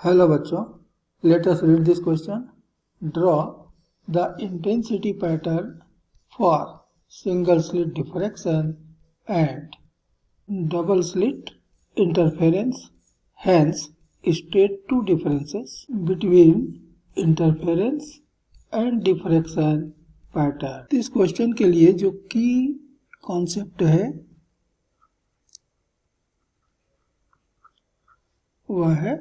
Hello बच्चों, let us read this question. Draw the intensity pattern for single slit diffraction and double slit interference. Hence, state two differences between interference and diffraction pattern. इस question के लिए जो की concept है वह है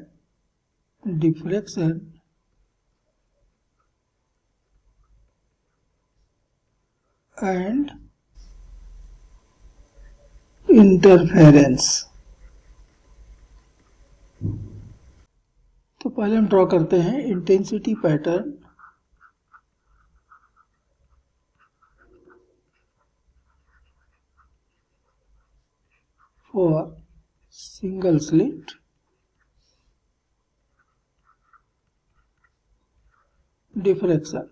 diffraction and interference। तो पहले हम ड्रॉ करते हैं intensity pattern for single slit diffraction.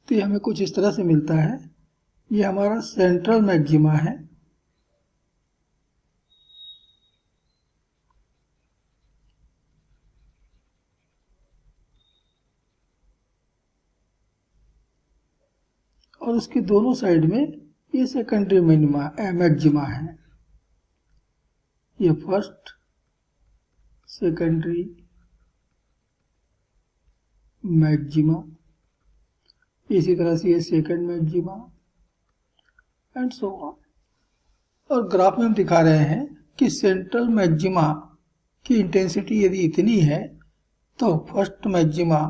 तो ये हमें कुछ इस तरह से मिलता है। ये हमारा सेंट्रल मैक्सिमा है, और उसके दोनों साइड में ये सेकेंडरी मैक्सिमा है। ये फर्स्ट सेकेंडरी मैक्सिमा, इसी तरह से ये second maxima and so on. और ग्राफ में हम दिखा रहे हैं कि सेंट्रल मैक्सिमा की इंटेंसिटी यदि इतनी है तो first maxima,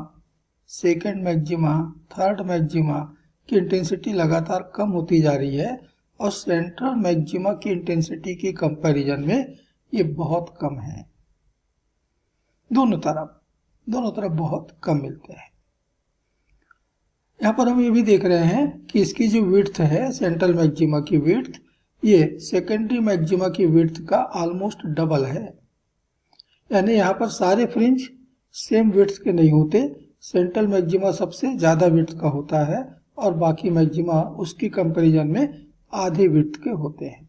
second maxima, third maxima की इंटेंसिटी लगातार कम होती जा रही है और सेंट्रल मैक्सिमा की इंटेंसिटी के कंपैरिजन में ये बहुत कम है। दोनों तरफ बहुत कम मिलते हैं। यहाँ पर हम ये भी देख रहे हैं कि इसकी जो विड्थ है, सेंट्रल मैक्सिमा की विड्थ, ये सेकेंडरी मैक्सिमा की विड्थ का ऑलमोस्ट डबल है। यानी यहाँ पर सारे फ्रिंज सेम विड्थ के नहीं होते, सेंट्रल मैक्सिमा सबसे ज़्यादा विड्थ का होता है और बाकी मैक्सिमा उसकी कंपैरिजन में आधे विड्थ के होते हैं।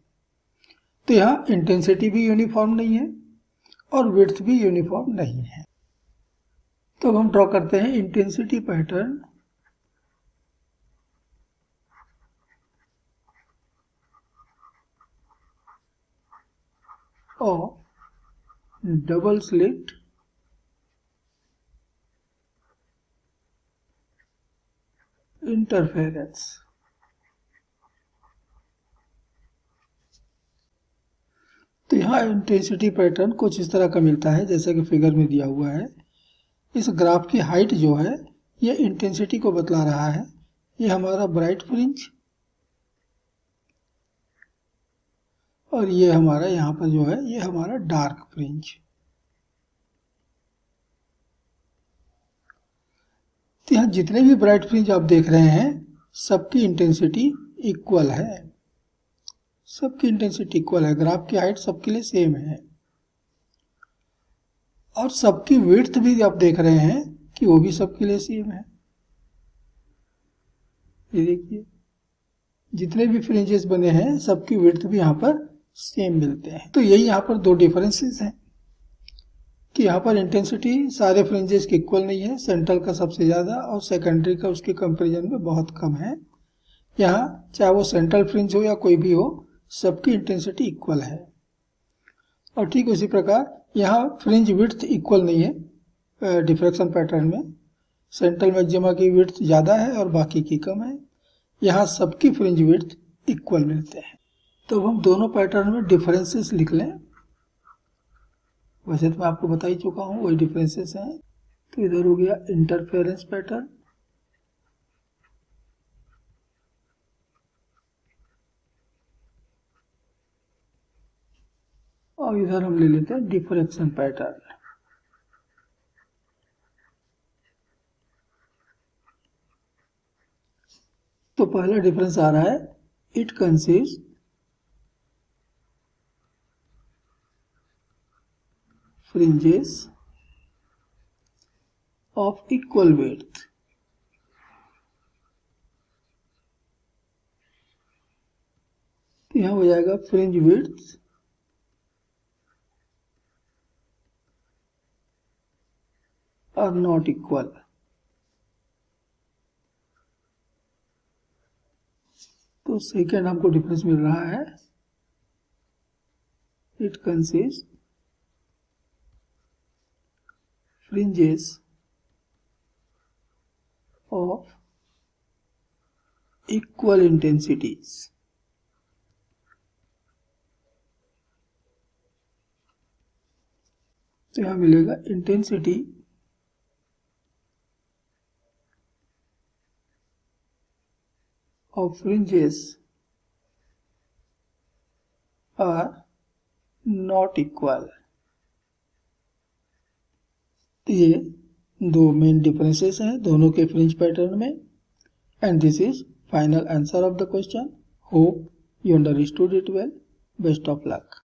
तो यहाँ इंटेंसिटी भी यूनिफॉर्म नहीं है और विड्थ भी यूनिफॉर्म नहीं है। तो हम ड्रॉ करते हैं इंटेंसिटी पैटर्न और डबल स्लिट इंटरफेरेंस। तो यहाँ इंटेंसिटी पैटर्न कुछ इस तरह का मिलता है जैसा कि फिगर में दिया हुआ है। इस ग्राफ की हाइट जो है ये इंटेंसिटी को बतला रहा है। ये हमारा ब्राइट फ्रिंज और ये हमारा यहाँ पर जो है ये हमारा डार्क फ्रिंज। तो यहाँ जितने भी ब्राइट फ्रिंज आप देख रहे हैं सबकी इंटेंसिटी इक्वल है, सबकी इंटेंसिटी इक्वल है। ग्राफ की हाइट सबके लिए सेम है और सबकी विड्थ भी आप देख रहे हैं कि वो भी सबके लिए सेम है। ये देखिए जितने भी फ्रिंजेस बने हैं सबकी विड्थ भी यहाँ पर सेम मिलते हैं। तो यही यहाँ पर दो डिफरेंसेस हैं कि यहाँ पर इंटेंसिटी सारे फ्रिंजेस की इक्वल नहीं है, सेंट्रल का सबसे ज़्यादा और सेकेंडरी का उसके कंपैरिजन में बहुत कम है। यहाँ चाहे वो सेंट्रल फ्रिंज हो या कोई भी हो, सबकी इंटेंसिटी इक्वल है। और ठीक उसी प्रकार यहाँ फ्रिंज विड्थ इक्वल नहीं है डिफ्रैक्शन पैटर्न में। सेंट्रल मैक्सिमा की विड्थ ज़्यादा है और बाकी की कम है। यहाँ सबकी फ्रिंज विड्थ इक्वल मिलते हैं। तो हम दोनों पैटर्न में डिफरेंसेस लिख लें। वैसे तो मैं आपको बता ही चुका हूँ वही डिफरेंसेस हैं। तो इधर हो गया इंटरफेरेंस पैटर्न और इधर हम ले लेते हैं डिफ्रैक्शन पैटर्न। तो पहला डिफरेंस आ रहा है, it consist fringes of equal width। यहाँ हो जाएगा fringe width are not equal. तो सेकेंड हमको डिफरेंस मिल रहा है, it consist fringes of equal intensities। तो यहां मिलेगा intensity of fringes are not equal. ये दो मेन डिफरेंसेस हैं दोनों के फ्रिंज पैटर्न में। And this is final answer of the question. Hope you understood it well. Best of luck.